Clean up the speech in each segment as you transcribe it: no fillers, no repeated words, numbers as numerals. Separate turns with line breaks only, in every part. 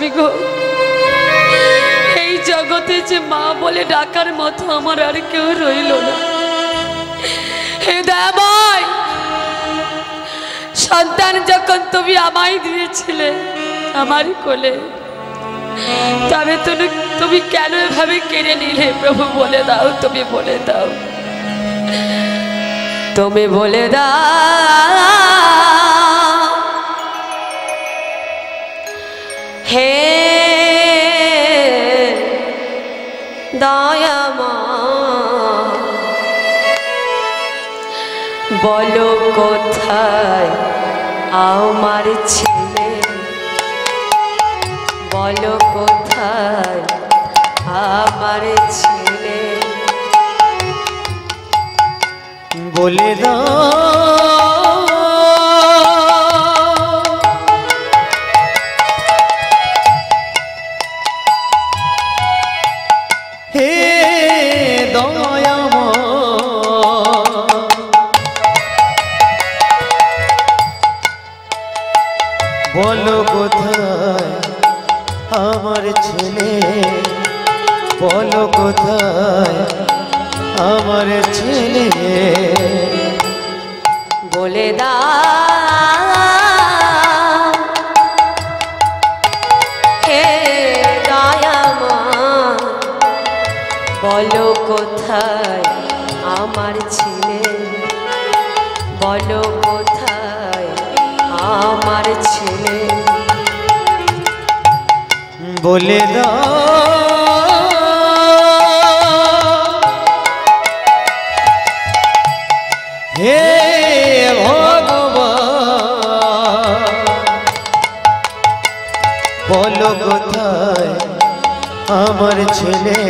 স্বামী গো, এই জগতে যে মা বলে ডাকার মতো আমার আর কেউ রইল না। হে দয়াময়, সন্তান যখন তুমি আমায় দিয়েছিলে আমার কোলে, তবে তুমি কেন এভাবে কেড়ে নিলে প্রভু? বলে দাও, তুমি বলে দাও, তুমি বলে দাও। হে দয়াময়, বলো কোথায় আমার ছেলে, বলো কোথায় আমার ছেলে,
বলে দাও। হে দয়াময়, বলো কোথায় আমার ছেলে, বলো কোথায় আমার ছেলে,
বলে দাও। হে দয়াময়, বলো কোথায় আমার ছেলে, বলো কোথায় আমার ছেলে,
বলে দাও। হে ভগবান, বলো কোথায় আমার ছেলে,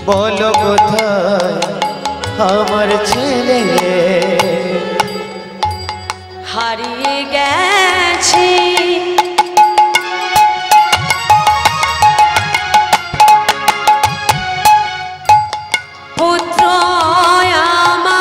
বলো কোথায় আমার ছেলে,
হারিয়ে গেছে পুত্র আমার,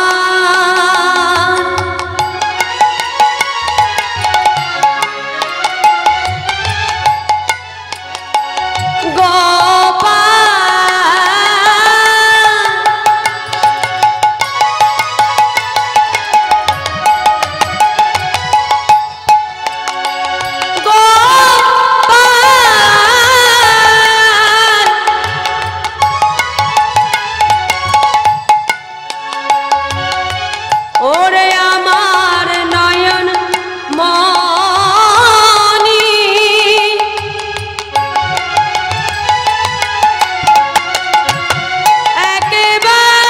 ওরে আমার নয়ন মনি, একবার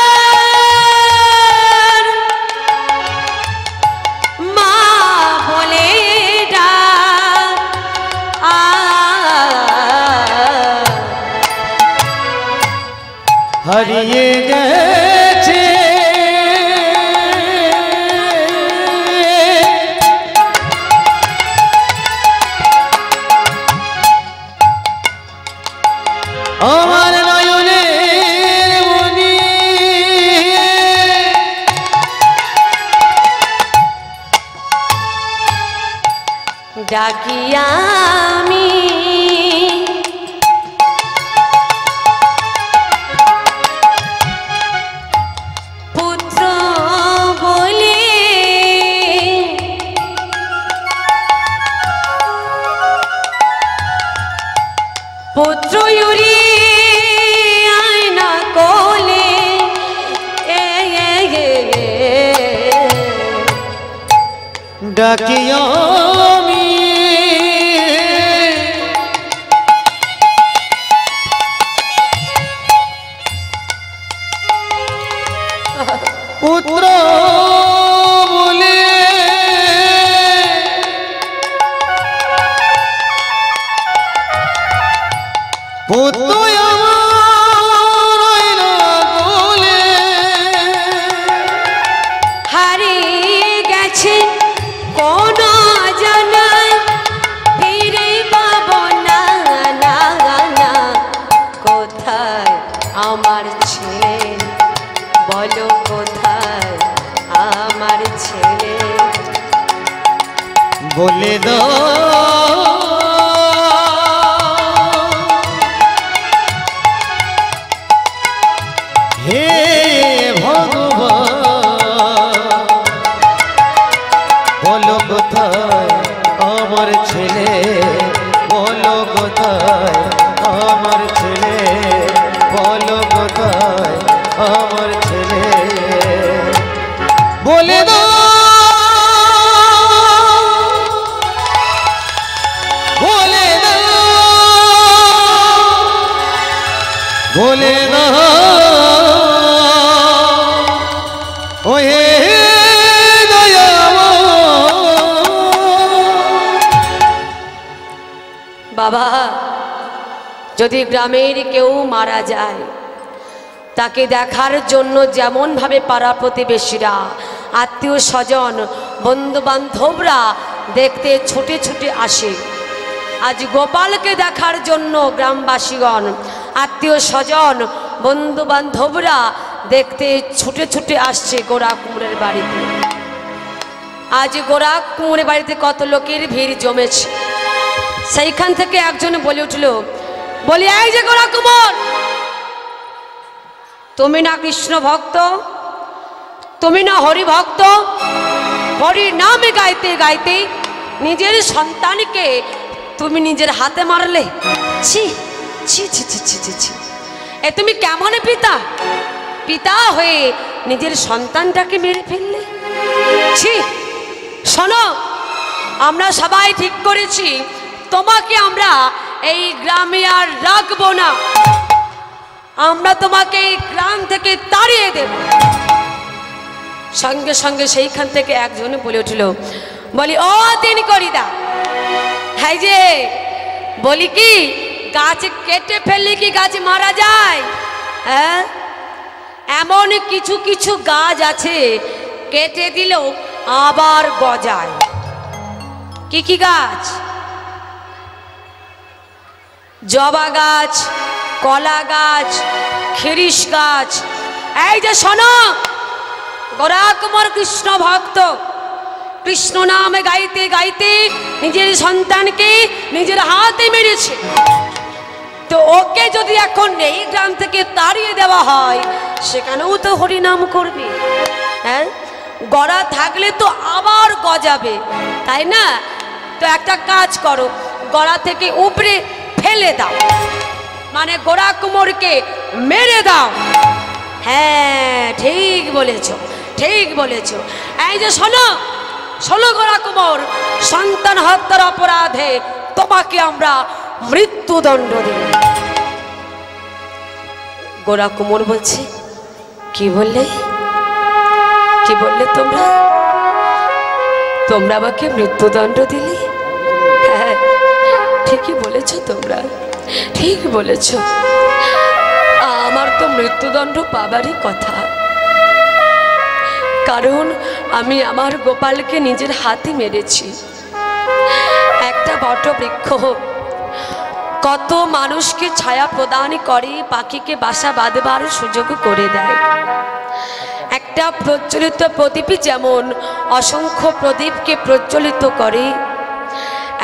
মা বলে ডাক,
হারিয়ে গেছে আমার নয়নের মনি,
ডাকি আমি পুত্র বলে, পুত্র ইউরি আয়না কোলে,
ডাকি আমি পুত্র বলে, পুত্র আমার আয়না কোলে,
হারিয়ে গেছে কোন জানায় ফিরে পাবো না, না না, কোথায় আমার ছেলে, বলো কোথায় আমার ছেলে,
বলে দাও। বলে দাও ও হে
বাবা, যদি গ্রামের কেউ মারা যায় তাকে দেখার জন্য যেমনভাবে পাড়া প্রতিবেশীরা, আত্মীয় স্বজন, বন্ধু বান্ধবরা দেখতে ছুটে ছুটে আসে, আজ গোপালকে দেখার জন্য গ্রামবাসীগণ, আত্মীয় স্বজন, বন্ধু বান্ধবরা দেখতে ছুটে ছুটে আসছে গোরা কুমোরের বাড়িতে। আজ গোরা কুমোরের বাড়িতে কত লোকের ভিড় জমেছে। সেইখান থেকে একজন বলে উঠল, বলি এই যে গোরা কুমোর, তুমি না কৃষ্ণ ভক্ত, তুমি না হরি ভক্ত, হরি নামে গাইতে গাইতে নিজের সন্তানকে তুমি নিজের হাতে মারলে? ছি ছি ছি ছি ছি ছি ছি, এ তুমি কেমন পিতা? পিতা হয়ে নিজের সন্তানটাকে মেরে ফেললে? ছি! শোনো, আমরা সবাই ঠিক করেছি তোমাকে আমরা এই গ্রামে আর রাখবো না, আমরা তোমাকে এই গ্রাম থেকে তাড়িয়ে দেব। সঙ্গে সঙ্গে সেইখান থেকে একজন বলে উঠল, বলি ও তিনি করিদা, হ্যাঁ যে বলি কি গাছ কেটে ফেললে কি গাছ মারা যায়? হ্যাঁ, এমন কিছু কিছু গাছ আছে কেটে দিলেও আবার গজায়। কি কি গাছ? জবা গাছ, কলা গাছ, খিরিস গাছ। এই যে শোনো, গোরা কুমার কৃষ্ণ ভক্ত, কৃষ্ণ নামে গাইতে গাইতে নিজের সন্তানকে নিজের হাতে মেরেছে, তো ওকে যদি এখন এই গ্রাম থেকে তাড়িয়ে দেওয়া হয় সেখানেও তো হরিনাম করবে। হ্যাঁ, গড়া থাকলে তো আবার গজাবে, তাই না? তো একটা কাজ করো, গড়া থেকে উপরে ফেলে দাও, মানে গোরা কুমোরকে মেরে দাও। হ্যাঁ, ঠিক বলেছ, ঠিক বলেছ। এই যে শোনো, শোনো গোরা কুমোর, সন্তান হত্যার অপরাধে তোমাকে আমরা মৃত্যুদণ্ড দিই। গোরা কুমোর বলছে, কি বললে? কি বললে তোমরা? তোমরা আমাকে মৃত্যুদণ্ড দিলে? হ্যাঁ, ঠিকই বলেছ, তোমরা ঠিক বলেছ। আমার তো মৃত্যুদণ্ড পাবারই কথা, কারণ আমি আমার গোপালকে নিজের হাতে মেরেছি। একটা বটবৃক্ষ কত মানুষকে ছায়া প্রদান করে, পাখিকে বাসা বাঁধবার সুযোগ করে দেয়। একটা প্রজ্বলিত প্রদীপ যেমন অসংখ্য প্রদীপকে প্রজ্বলিত করে,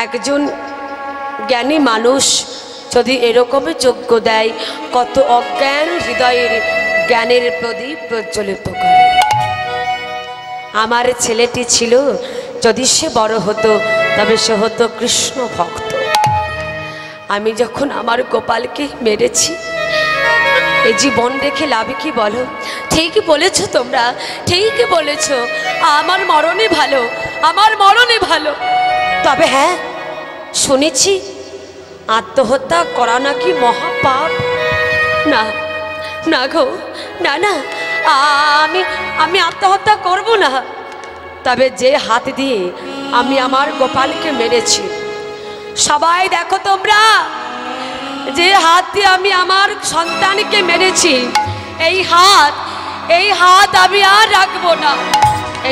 একজন জ্ঞানী মানুষ যদি এরকমই যজ্ঞ দেয়, কত অজ্ঞান হৃদয়ের জ্ঞানের প্রদীপ প্রজ্বলিত করে। আমার ছেলেটি ছিল, যদি সে বড় হতো তবে সে হতো কৃষ্ণ ভক্ত। আমি যখন আমার গোপালকে মেরেছি, এই জীবন রেখে লাভে কি বলো? ঠিকই বলেছ তোমরা, ঠিকই বলেছ, আমার মরণই ভালো, আমার মরণই ভালো। তবে হ্যাঁ, শুনেছি আত্মহত্যা করা নাকি মহাপাপ। না না গো, না না, আমি আত্মহত্যা করব না। তবে যে হাত দিয়ে আমি আমার গোপালকে মেরেছি, সবাই দেখো তোমরা, যে হাত দিয়ে আমি আমার সন্তানকে মেরেছি, এই হাত আমি আর রাখবো না।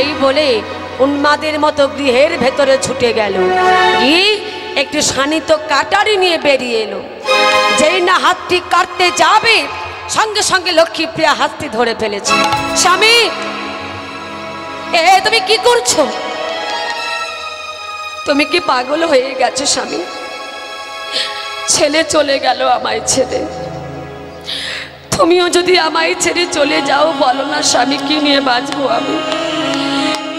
এই বলে উন্মাদের মতো গৃহের ভেতরে ছুটে গেল, গিয়ে একটু শানিত কাটারি নিয়ে বেরিয়ে এলো। যেই না হাতটি কাটতে যাবে, সঙ্গে সঙ্গে লক্ষ্মীপ্রিয়া হাতটি ধরে ফেলেছে। স্বামী, তুমি কি করছো? তুমি কি পাগল হয়ে গেছো স্বামী? ছেলে চলে গেল আমায় ছেড়ে, তুমিও যদি আমায় ছেড়ে চলে যাও, বলো না স্বামী, কি নিয়ে বাঁচবো আমি,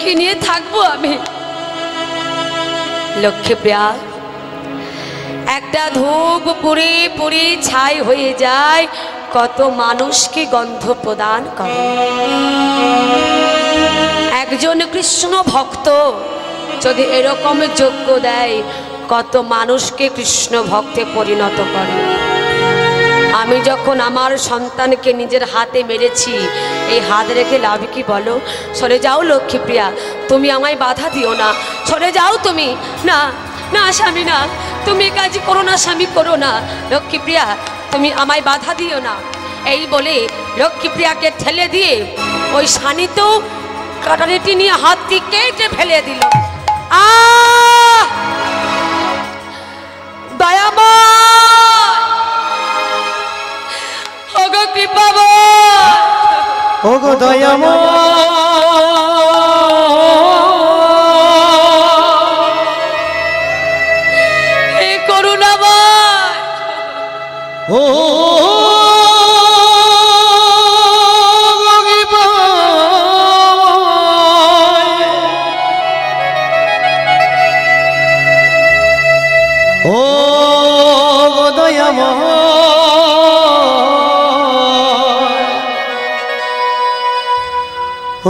কি নিয়ে থাকবো আমি? লক্ষ্মীপ্রিয়া, একটা ধূপ পুড়ে পুড়ে ছাই হয়ে যায়, কত মানুষকে গন্ধ প্রদান করে। একজন কৃষ্ণ ভক্ত যদি এরকম যজ্ঞ দেয়, কত মানুষকে কৃষ্ণ ভক্তে পরিণত করে। আমি যখন আমার সন্তানকে নিজের হাতে মেরেছি, এই হাত রেখে লাভ কি বলো? সরে যাও লক্ষ্মীপ্রিয়া, তুমি আমায় বাধা দিও না, সরে যাও তুমি। না না স্বামী, না, তুমি কাজ করো না স্বামী, করো না। লক্ষ্মীপ্রিয়া, তুমি আমায় বাধা দিও না। এই বলে লক্ষ্মীপ্রিয়াকে ঠেলে দিয়ে ওই শানিত কাটারিটি নিয়ে হাতটি কেটে ফেলে দিল। দয়াময়, ওগো কৃপাময়,
ওগো দয়াময়,
হে করুণাময়,
ও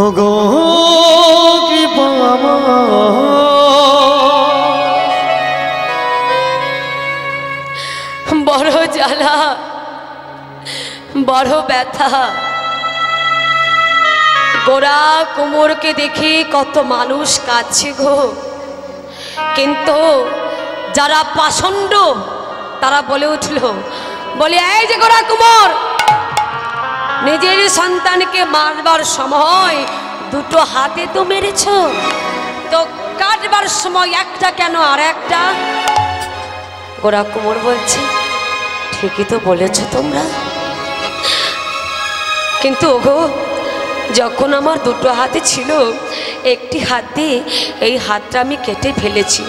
ওগো
বড় জ্বালা, বড় ব্যথা। গোরা কুমোরকে দেখে কত মানুষ কাঁদছে গো, কিন্তু যারা পাষণ্ড তারা বলে উঠল, বলে এই যে গোরা কুমোর, নিজের সন্তানকে মারবার সময় দুটো হাতে তো মেরেছ, তো কাটবার সময় একটা কেন আর একটা? গোরা কুমোর বলছে, ঠিকই তো বলেছ তোমরা, কিন্তু ওগো যখন আমার দুটো হাতে ছিল, একটি হাত দিয়ে এই হাতটা আমি কেটে ফেলেছি।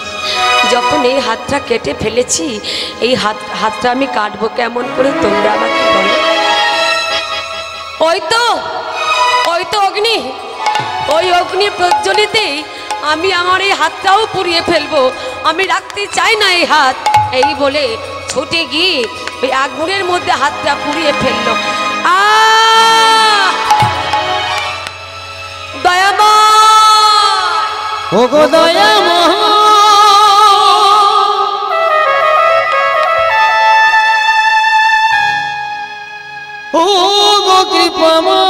যখন এই হাতটা কেটে ফেলেছি, এই হাতটা আমি কাটবো কেমন করে তোমরা আমাকে বলো? ওই তো অগ্নি, ওই অগ্নি প্রজ্বলিতেই আমি আমার এই হাতটাও পুড়িয়ে ফেলবো, আমি রাখতে চাই না এই হাত। এই বলে ছুটে গিয়ে ওই আগুনের মধ্যে হাতটা পুড়িয়ে ফেললো। দয়াময়,
ওগো দয়াময়, ওগো কৃপাময়,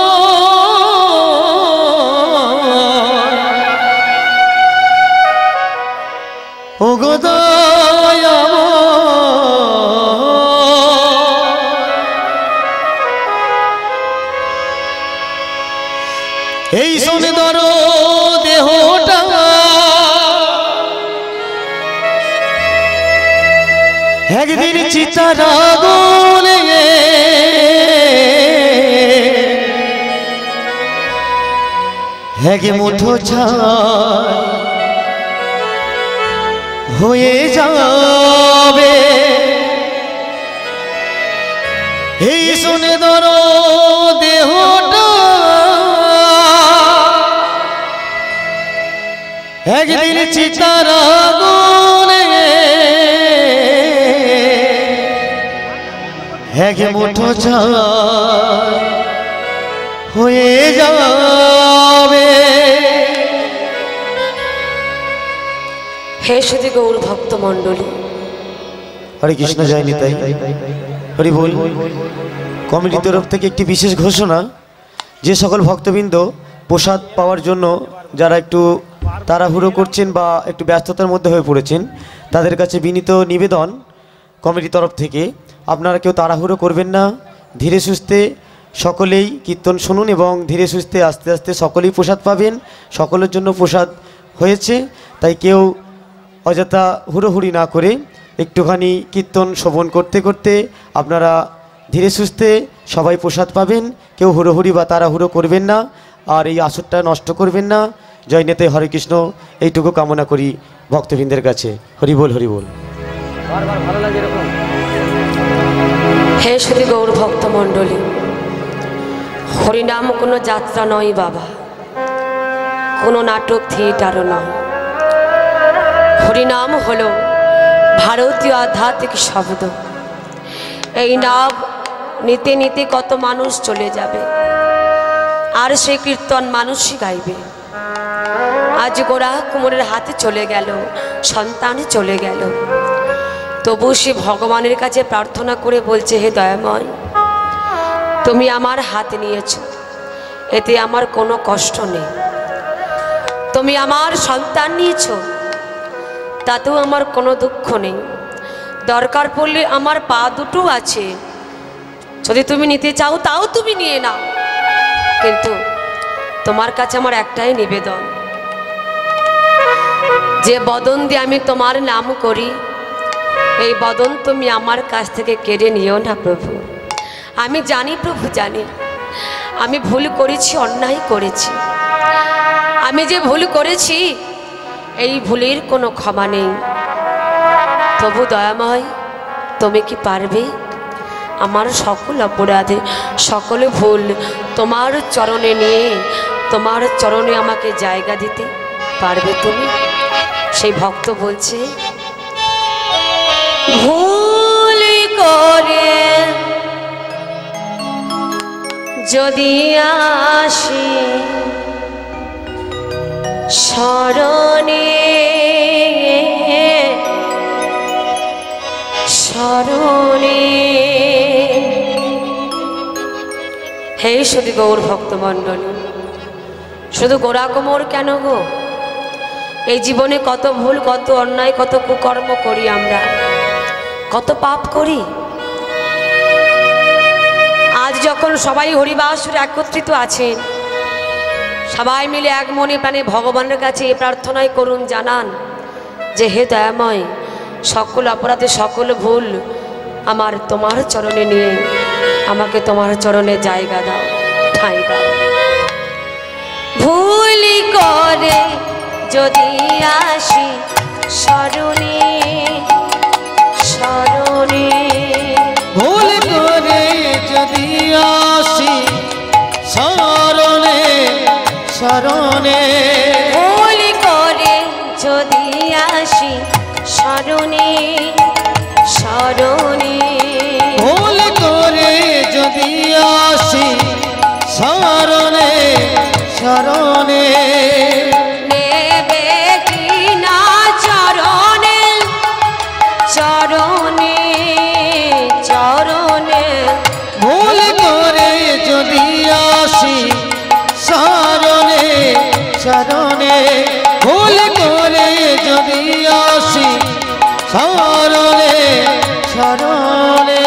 ওগো দয়াময়, এই সুন্দর দেহটা একদিন চিতার আগুনে এক মুঠো ছাই হয়ে যাবে। এই সুন্দর দেহটা একদিন চিতার আগুনে এক মুঠো ছাই হয়ে যাবে।
হে শুধু গৌর ভক্ত মণ্ডলী,
হরে কৃষ্ণ জয় নিতাই, হরি বল। কমিটির তরফ থেকে একটি বিশেষ ঘোষণা, যে সকল ভক্তবৃন্দ প্রসাদ পাওয়ার জন্য যারা একটু তাড়াহুড়ো করছেন বা একটু ব্যস্ততার মধ্যে হয়ে পড়েছেন, তাদের কাছে বিনীত নিবেদন কমিটির তরফ থেকে, আপনারা কেউ তাড়াহুড়ো করবেন না, ধীরে সুস্থে সকলেই কীর্তন শুনুন এবং ধীরে সুস্থে আস্তে আস্তে সকলেই প্রসাদ পাবেন। সকলের জন্য প্রসাদ হয়েছে, তাই কেউ অযথা হুড়োহুড়ি না করে একটুখানি কীর্তন শ্রবণ করতে করতে আপনারা ধীরে সুস্থে সবাই প্রসাদ পাবেন। কেউ হুড়োহুড়ি বা তাড়াহুড়ো করবেন না, আর এই আসরটা নষ্ট করবেন না। জয় নেতে হরে কৃষ্ণ, এইটুকু কামনা করি ভক্তবৃন্দের কাছে। হরি বল, হরি বল।
হে শুধু গৌর ভক্ত মণ্ডলী, হরিনাম কোনো যাত্রা নয় বাবা, কোনো নাটক থিয়েটারও নয়। হরিনাম হলো ভারতীয় আধ্যাত্মিক শব্দ। এই নাম নিতে নিতে কত মানুষ চলে যাবে, আর সেই কীর্তন মানুষই গাইবে। আজ গোরা কুমোরের হাতে চলে গেল, সন্তান চলে গেল, তবু সে ভগবানের কাছে প্রার্থনা করে বলছে, হে দয়াময়, তুমি আমার হাত নিয়েছো, এতে আমার কোনো কষ্ট নেই। তুমি আমার সন্তান নিয়েছো, তাতেও আমার কোনো দুঃখ নেই। দরকার পড়লে আমার পা দুটো আছে, যদি তুমি নিতে চাও তাও তুমি নিয়ে নাও। কিন্তু তোমার কাছে আমার একটাই নিবেদন, যে বদন দিয়ে আমি তোমার নাম করি, এই বদন তুমি আমার কাছ থেকে কেড়ে নিও না প্রভু। আমি জানি প্রভু, জানি আমি ভুল করেছি, অন্যায় করেছি। আমি যে ভুল করেছি এই ভুলের কোনো ক্ষমা নেই। তবু দয়াময়, তুমি কি পারবে আমার সকল অপরাধে, সকল ভুল তোমার চরণে নিয়ে তোমার চরণে আমাকে জায়গা দিতে পারবে তুমি? সেই ভক্ত বলছে, ভুল করে যদি আসি শরণে শরণে। হে শুধু গৌর ভক্তমণ্ডলী, শুধু গোরা কোমর কেন গো, এই জীবনে কত ভুল, কত অন্যায়, কত কুকর্ম করি আমরা, কত পাপ করি। আজ যখন সবাই হরিবাসরে একত্রিত আছেন, সবাই মিলে এক মনে প্রাণে ভগবানের কাছে এই প্রার্থনাই করুন, জানান যে হে দয়াময়, সকল অপরাধে সকল ভুল আমার তোমার চরণে নিয়ে আমাকে তোমার চরণে জায়গা দাও, ঠাঁই দাও। ভুল করে যদি আসি শরণে শরণে,
ভুল করে যদি আসি শরণে শরণে,
ভুল করে যদি আসি শরণে শরণে,
ভুল করে যদি আসি শরণে শরণে,
নেবে কি না চরণে চরণে চরণে,
ভুল করে যদি আসি শরণে শরণে, ভুল করে যদি আসি শরণে শরণে।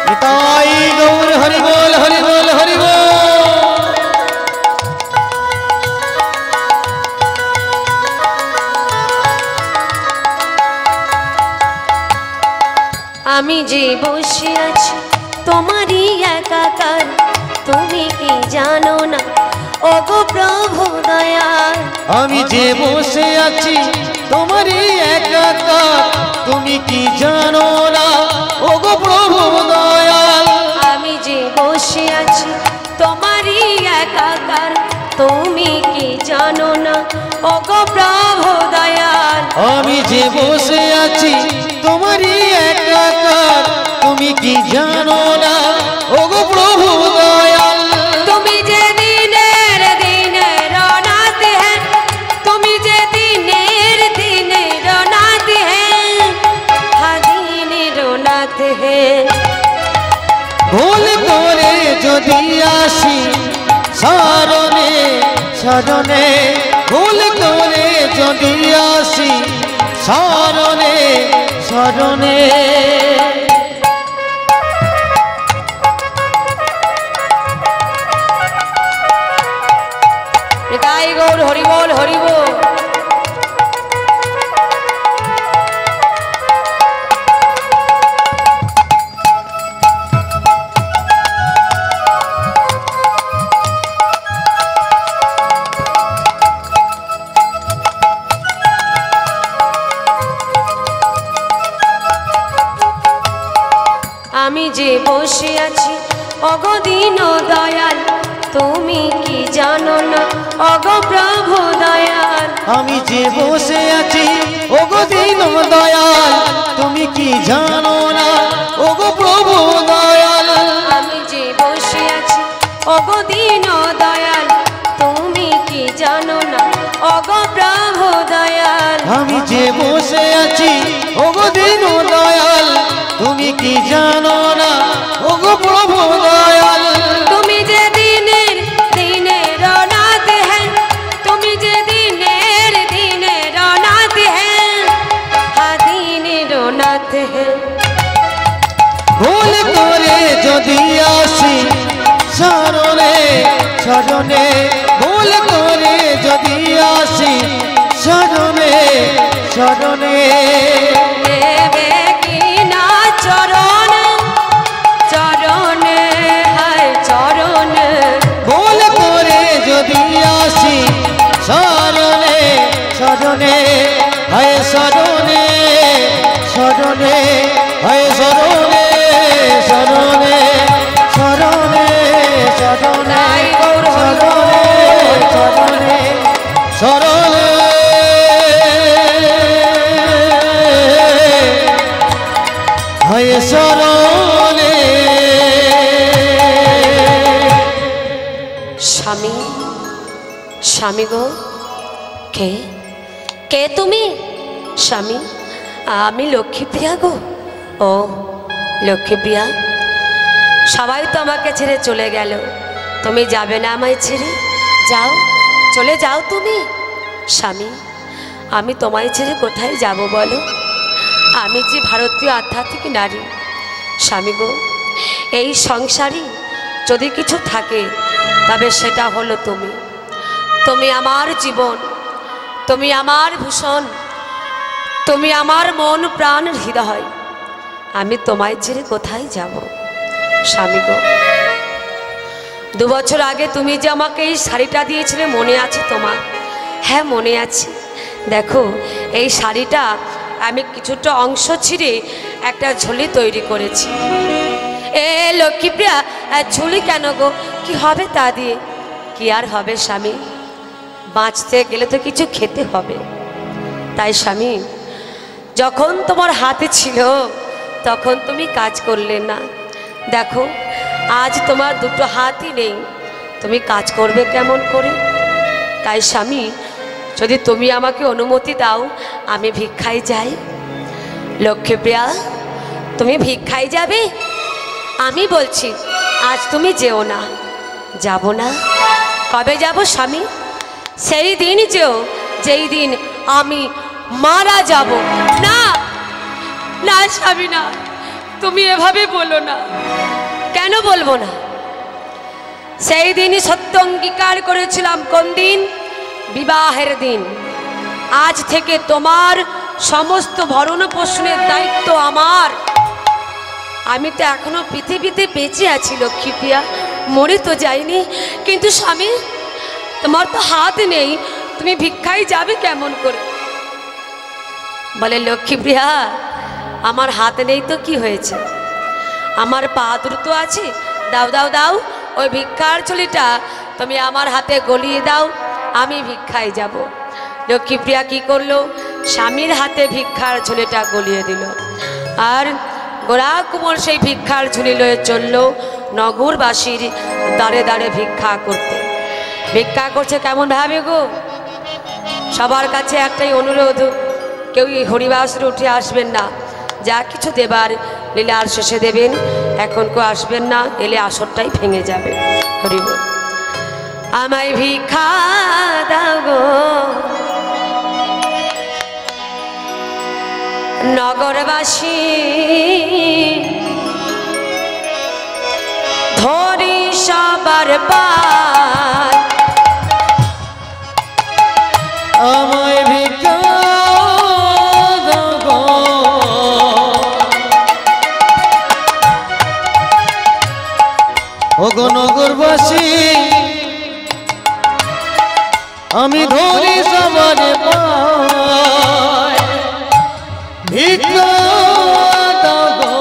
নিতাই গৌর হরি বল, হরি বল, হরি বল।
আমি যে বসে আছি তোমারই একাকার, তুমি কি জানো না ওগো প্রভু দয়াল?
আমি যে বসে আছি তোমারই একাকার, তুমি কি জানো না ওগো প্রভু দয়াল?
আমি যে বসে আছি তোমারই একাকার, তুমি কি জানো না ওগো প্রভু দয়াল?
আমি যে বসে আছি তোমারই একাকার, তুমি কি জানো না ওগো প্রভু দয়াল?
তুমি যে দিনের দিনের অনাথ হ্যাঁ, তুমি যে দিনের দিনের অনাথ হ্যাঁ, দিনের অনাথ হ্যাঁ।
ভুল করে যদি আসি শরণে শরণে, ভুল করে যদি আসি শরণে শরণে,
নিতাই গৌর হরি বল, হরি বল। আমি যে বসে আছি অগদিন দয়াল, তুমি কি জানো না ওগো প্রভু দয়াল।
আমি যে বসে আছি ওগো দীন দয়াল, তুমি কি জানো না ওগো প্রভু দয়াল।
আমি যে বসে আছি ওগো দীন দয়াল, তুমি কি জানো না ওগো প্রভু দয়াল।
আমি যে বসে আছি ওগো দীন দয়াল, তুমি কি জানো না ওগো প্রভু দয়াল।
তুমি যে দিনের দিনের অনাথ হ্যাঁ, তুমি যে দিনের দিনের অনাথ হ্যাঁ, দিনের অনাথ হ্যাঁ।
ভুল করে যদি আসি শরণে শরণে, ভুল করে যদি আসি শরণে শরণে,
দেবে কি না চরণ চরণে হায় চরণে।
ভুল করে যদি আসি শরণে শরণে, হায় শরণে শরণে, হায় শরণে শরণে শরণে শরণে শরণে শরণে শরণে, হায় শরণে।
স্বামী স্বামী গো, কে কে তুমি? স্বামী আমি লক্ষ্মীপ্রিয়া গো। ও লক্ষ্মীপ্রিয়া, সবাই তো আমাকে ছেড়ে চলে গেল, তুমি যাবে না আমায় ছেড়ে? যাও, চলে যাও তুমি। স্বামী আমি তোমায় ছেড়ে কোথায় যাব বলো? আমি যে ভারতীয় আধ্যাত্মিক নারী। স্বামী গো, এই সংসারই যদি কিছু থাকে তবে সেটা হলো তুমি। তুমি আমার জীবন, তুমি আমার ভূষণ, তুমি আমার মন প্রাণ হৃদয়। আমি তোমায় ছেড়ে কোথায় যাব? স্বামী গো, 2 বছর আগে তুমি যে আমাকে এই শাড়িটা দিয়েছিলে মনে আছে তোমার? হ্যাঁ মনে আছে। দেখো এই শাড়িটা আমি কিছুটা অংশ ছিঁড়ে একটা ঝুলি তৈরি করেছি। এ লক্ষ্মীপ্রিয়া, ঝুলি কেন গো? কি হবে তা দিয়ে? কি আর হবে স্বামী, বাঁচতে গেলে তো কিছু খেতে হবে। তাই স্বামী, যখন তোমার হাতে ছিল তখন তুমি কাজ করলে না। দেখো আজ তোমার 2টো হাতই নেই, তুমি কাজ করবে কেমন করে? তাই স্বামী, যদি তুমি আমাকে অনুমতি দাও আমি ভিক্ষায় যাই। লক্ষ্মীপ্রিয়া, তুমি ভিক্ষায় যাবে? আমি বলছি আজ তুমি যেও না। যাব না? কবে যাব স্বামী? সেই দিন যেও যেই দিন আমি মারা যাব। না না স্বামী না, তুমি এভাবে বলো না। কেন বলবো না? সেই দিনই সত্য অঙ্গীকার করেছিলাম। কোন দিন? বিবাহের দিন। আজ থেকে তোমার সমস্ত ভরণ পোষণের দায়িত্ব আমার। আমি তো এখনো পৃথিবীতে বেঁচে আছি লক্ষ্মীপ্রিয়া, মরে তো যাইনি। কিন্তু স্বামী, তোমার তো হাত নেই, তুমি ভিক্ষায় যাবে কেমন করে? বলে লক্ষ্মীপ্রিয়া, আমার হাত নেই তো কি হয়েছে, আমার পা দুটো আছে। দাও দাও দাও, ওই ভিক্ষার ঝুলিটা তুমি আমার হাতে গলিয়ে দাও, আমি ভিক্ষায় যাব। লক্ষ্মীপ্রিয়া কি করলো? স্বামীর হাতে ভিক্ষার ঝুলিটা গলিয়ে দিল। আর গোরা কুমোর সেই ভিক্ষার ঝুলি লয়ে চলল নগরবাসীর দাঁড়ে দাঁড়ে ভিক্ষা করতে। ভিক্ষা করছে কেমন ভাবে গো? সবার কাছে একটাই অনুরোধ, কেউ হরিবাসরে উঠে আসবেন না। যা কিছু দেবার লীলার শেষে দেবেন, এখন কেউ আসবেন না, এলে আসরটাই ভেঙে যাবে। হরিবল। আমায় ভিক্ষা দাও গো নগরবাসী, ধরি সবার পায়।
আমায় ভিক্ষা দাও গো, ওগো নগরবাসী, আমি ধরি সবার পায়। ভিক্ষা দাও গো,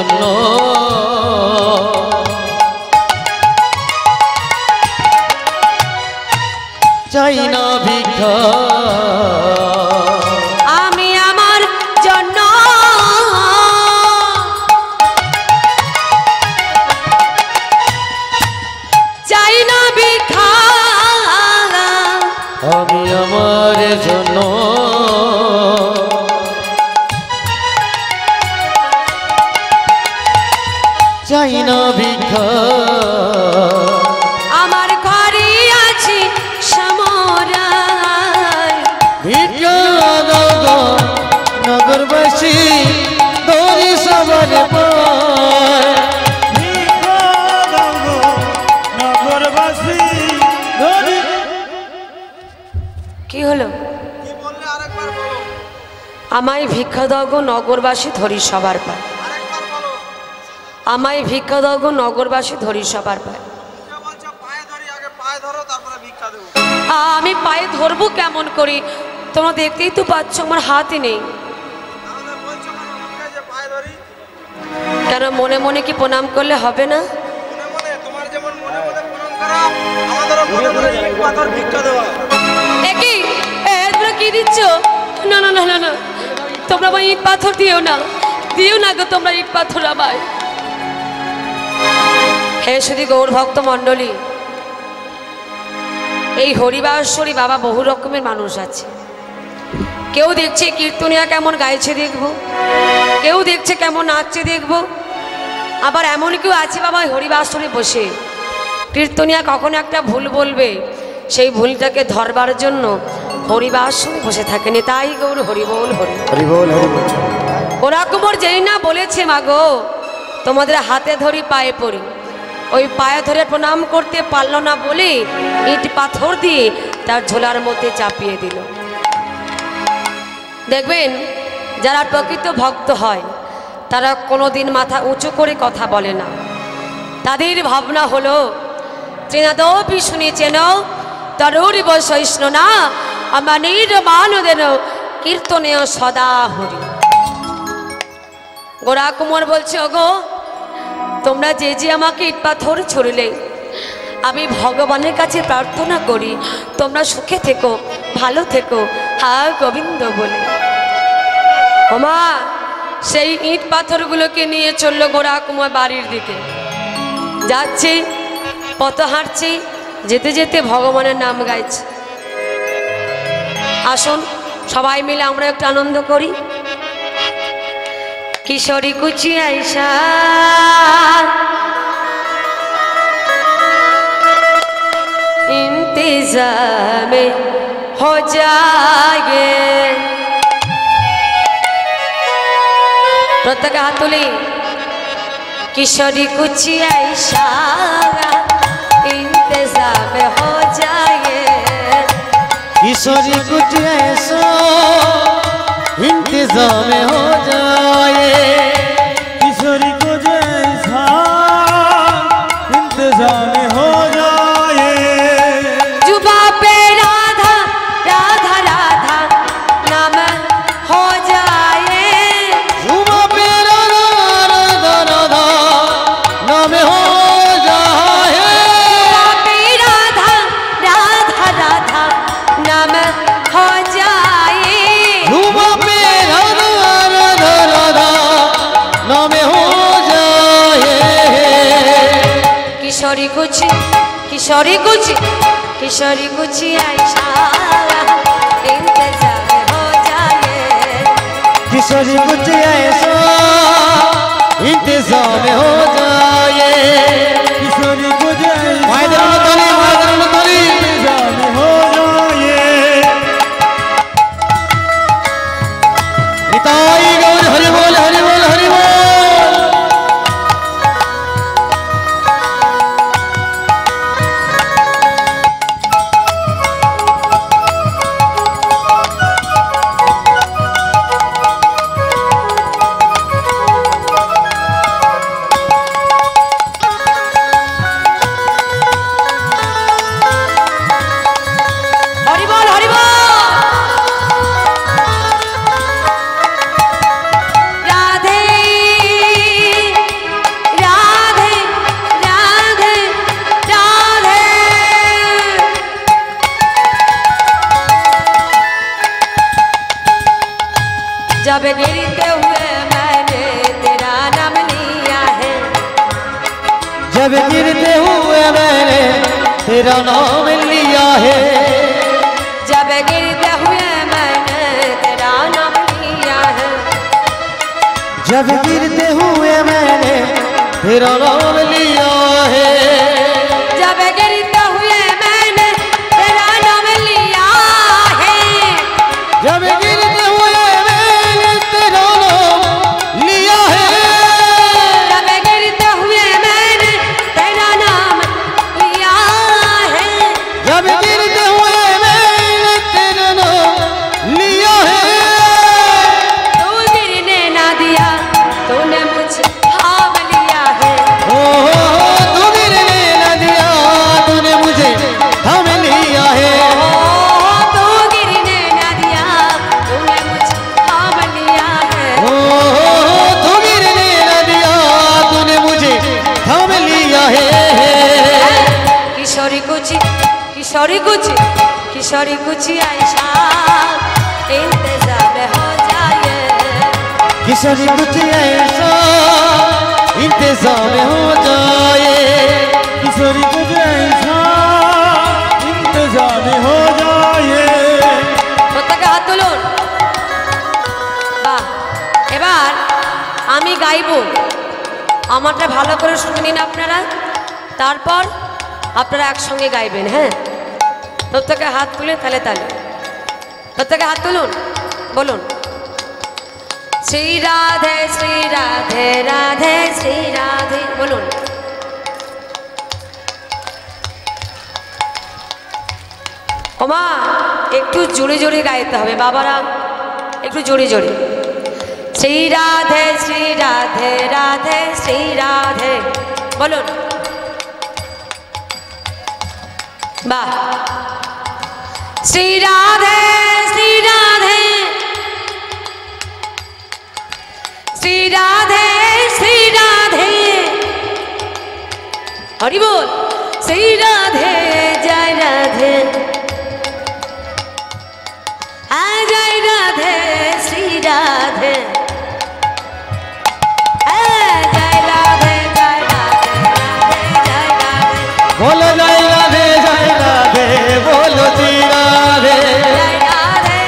জন্য চাই না ভিক্ষা
আমি আমার জন্য চাই না ভিক্ষা
আমি আমার জন্য চাই না ভিক্ষা
আমার ঘরে আছে সমরায়
ভিক্ষা দাও গো নগরবাসী ধরি সবার পায়
ভিক্ষা দাও গো নগরবাসী ধরি।
কি হলো? আমায় ভিক্ষা দাও গো নগরবাসী ধরি সবার পায়। আমায় ভিক্ষা দাও গো নগরবাসী ধরি সবার পায়। আমি পায়ে ধরবো কেমন করি? তোমরা দেখতেই তো পাচ্ছ আমার হাতই নেই। কেন মনে মনে কি প্রণাম করলে হবে না? একই তোমরা কি দিচ্ছ? না না না না না, তোমরা আমায় ইট পাথর দিও না, দিও না গো তোমরা ইট পাথর আমায়। হে শুধু গৌর ভক্ত মণ্ডলী, এই হরিবাসরী বাবা বহু রকমের মানুষ আছে। কেউ দেখছে কীর্তনিয়া কেমন গাইছে দেখবো, কেউ দেখছে কেমন নাচছে দেখবো, আবার এমন কেউ আছে বাবা হরিবাসরে বসে কীর্তনিয়া কখনো একটা ভুল বলবে, সেই ভুলটাকে ধরবার জন্য হরিবাসরে বসে থাকেনি। তাই গৌর হরি বল হরি
হরি বল হরি বল।
ওরা কুমার যেই না বলেছে মা গো তোমাদের হাতে ধরি পায়ে পড়ি, ওই পায়ে ধরে প্রণাম করতে পারলো না বলে ইট পাথর দিয়ে তার ঝোলার মধ্যে চাপিয়ে দিল। দেখবেন যারা প্রকৃত ভক্ত হয় তারা কোনোদিন মাথা উঁচু করে কথা বলে না। তাদের ভাবনা হলো চেনাদপি শুনেছেন তরুরি বৈষ্ণ না আমানির মানদেন কীর্তনে সদা হরি। গোরা কুমার বলছে ওগো তোমরা যে যে আমাকে ইট পাথর ছড়িলে, আমি ভগবানের কাছে প্রার্থনা করি তোমরা সুখে থেকো, ভালো থেকো, হা গোবিন্দ বলে। ওমা সেই ইট পাথরগুলোকে নিয়ে চললো গোরা কুমার বাড়ির দিকে। যাচ্ছে, পথ হাঁটছে, যেতে যেতে ভগবানের নাম গাইছে। আসুন সবাই মিলে আমরা একটু আনন্দ করি। किशोरी कुछ ऐसा इंतजाम हो जाए। प्रत्येक हाथ तुले। किशोरी कुछ ऐसा इंतजाम हो जाए।
किशोरी कुछ ऐसा इंतजाम हो जाए।
किशोरी को जैसा इंतजाम हो जाए।
जुबा पे राधा राधा राधा नाम हो जाए।
जुबा पे राधा राधा राधा नाम हो जाए।
जुबा पे राधा राधा राधा नाम हो जाए।
जुबा पे राधा राधा राधा नाम हो जाए।
किशोरी कुछ किशोरी कुछ ऐसा इंतजार हो जाए।
किशोरी कुछ ऐसा इंतजाम हो जाए।
किशोरी को जैसा
मायदरान ताली
इंतजाम हो जाए।
निताई गौर हरि बोल हरि बोल हरि बोल।
जब गिरते हुए मैंने तेरा नाम लिया है,
जब गिरते हुए मैंने तेरा नाम लिया है,
जब गिरते हुए मैंने तेरा नाम लिया है,
जब गिरते हुए मैंने तेरा नाम लिया है,
जब गिरते हुए मैंने तेरा नाम लिया है,
जब गिरते हुए मैंने तेरा नाम लिया है,
जब गिरते हुए मैंने तेरा नाम लिया है,
जब गिरते हुए मैंने तेरा नाम लिया है,
तू गिरने ना दिया तूने मुझे थाम लिया है,
ओ तू गिरने न दिया तूने मुझे थाम लिया है,
तू गिरने ना दिया तूने मुझे थाम लिया है,
ओ तू गिरने न दिया तूने मुझे थाम लिया है,
किशोरी कुची किशोरी कुची किशोरी कुची ऐसा इंतजार हो जाए,
किसी कुछ ऐसा इंतजाम हो जाए,
किशोरी कुछ ऐसा इंतजाम हो जाए।
প্রত্যেকে হাত তুলুন। বাহ, এবার আমি গাইবো, আমারটা ভালো করে শুনে নিন আপনারা, তারপর আপনারা একসঙ্গে গাইবেন। হ্যাঁ, প্রত্যেকে হাত তুলে তালে তালে, প্রত্যেকে হাত তুলুন, বলুন শ্রী রাধে রাধে শ্রী রাধে, বলুন। ওমা একটু জোরে জোরে গাইতে হবে বাবারা, একটু জোরে জোরে। শ্রী রাধে রাধে শ্রী রাধে, বলুন। বাহ, শ্রী রাধে শ্রী রাধে শ্রী রাধে শ্রী রাধে, হরি বল। শ্রী রাধে জয় রাধে, জয় রাধে শ্রী রাধে, জয় রাধে জয় রাধে জয় রাধে,
बोलो जय राधे बोलो जी राधे,
जय राधे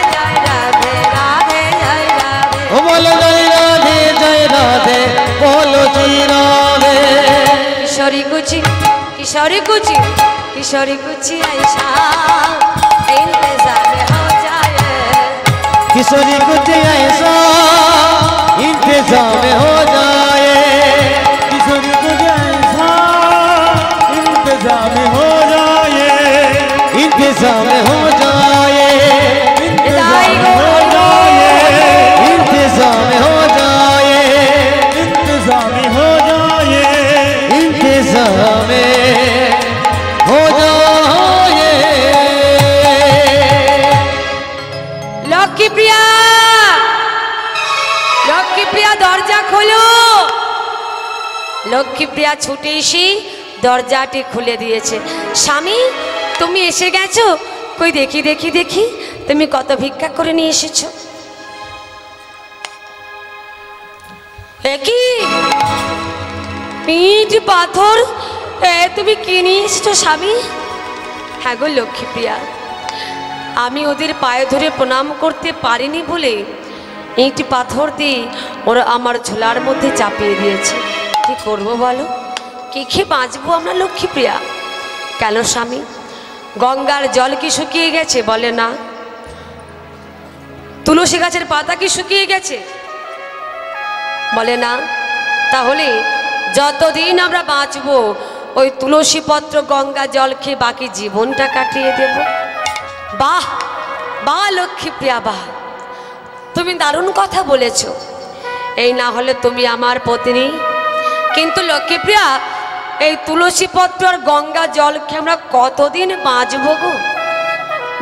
राधे जय राधे,
ओ बोलो जय राधे बोलो जी राधे,
किशोरी कुची किशोरी कुची किशोरी कुची ऐसा इंतजार हो जाए,
किशोरी कुछ ऐसा इंतजाम हो जाए,
किशोरी कुछ ऐसा इंतजाम हो जाए।
इंतजाम हो जाए,
विदाई हो
इंतजाम हो जाए,
इंतजाम हो जाए।
इंतजाम हो जाए।
लक्ष्मी प्रिया, लक्ष्मी प्रिया दरजा खोलो। লক্ষ্মী প্রিয়া ছুটে এসে দরজাটি খুলে দিয়েছে। স্বামী তুমি এসে গেছো, কই দেখি দেখি দেখি তুমি কত ভিক্ষা করে নিয়ে এসেছো। কি ইট পাথর তুমি কি নিয়ে এসেছো স্বামী? হ্যাঁ গো লক্ষ্মী প্রিয়া, আমি ওদের পায়ে ধরে প্রণাম করতে পারিনি বলে ইট পাথর দিয়ে ওরা আমার ঝোলার মধ্যে চাপিয়ে দিয়েছে। কি করবো বলো, কি খেয়ে বাঁচবো আমরা লক্ষ্মী প্রিয়া? কেন স্বামী, গঙ্গার জল কি শুকিয়ে গেছে? বলে না। তুলসী গাছের পাতা কি শুকিয়ে গেছে? বলে না। তাহলে যতদিন আমরা বাঁচবো ওই তুলসী পত্র গঙ্গা জল খেয়ে বাকি জীবনটা কাটিয়ে দেব। বাহ বাহ লক্ষ্মী প্রিয়া, বাহ, তুমি দারুণ কথা বলেছ। এই না হলে তুমি আমার পত্নী, কিন্তু লক্ষ্মী প্রিয়া এই তুলসী পত্র আর গঙ্গা জল খেয়ে আমরা কতদিন বাঁচবো গো?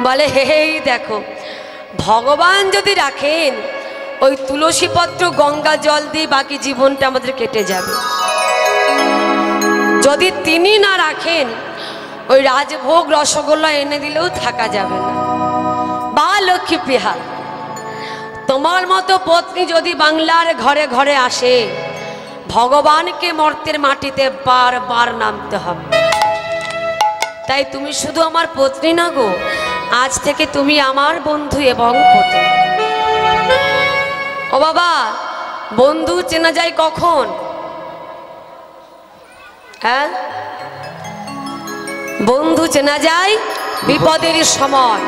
বলে এই দেখো, ভগবান যদি রাখেন ওই তুলসী পত্র গঙ্গা জল দিয়ে বাকি জীবনটা আমাদের কেটে যাবে। যদি তিনি না রাখেন ওই রাজভোগ রসগোল্লা এনে দিলেও থাকা যাবে না। বা লক্ষ্মী প্রিয়া, তোমার মতো পত্নী যদি বাংলার ঘরে ঘরে আসে, ভগবানকে মর্তের মাটিতে বারবার নামতে হবে। তাই তুমি শুধু আমার পত্নী না গো, আজ থেকে তুমি আমার বন্ধু এবং পত্নী। ও বাবা, বন্ধু চেনা যায় কখন? হ্যাঁ, বন্ধু চেনা যায় বিপদের সময়।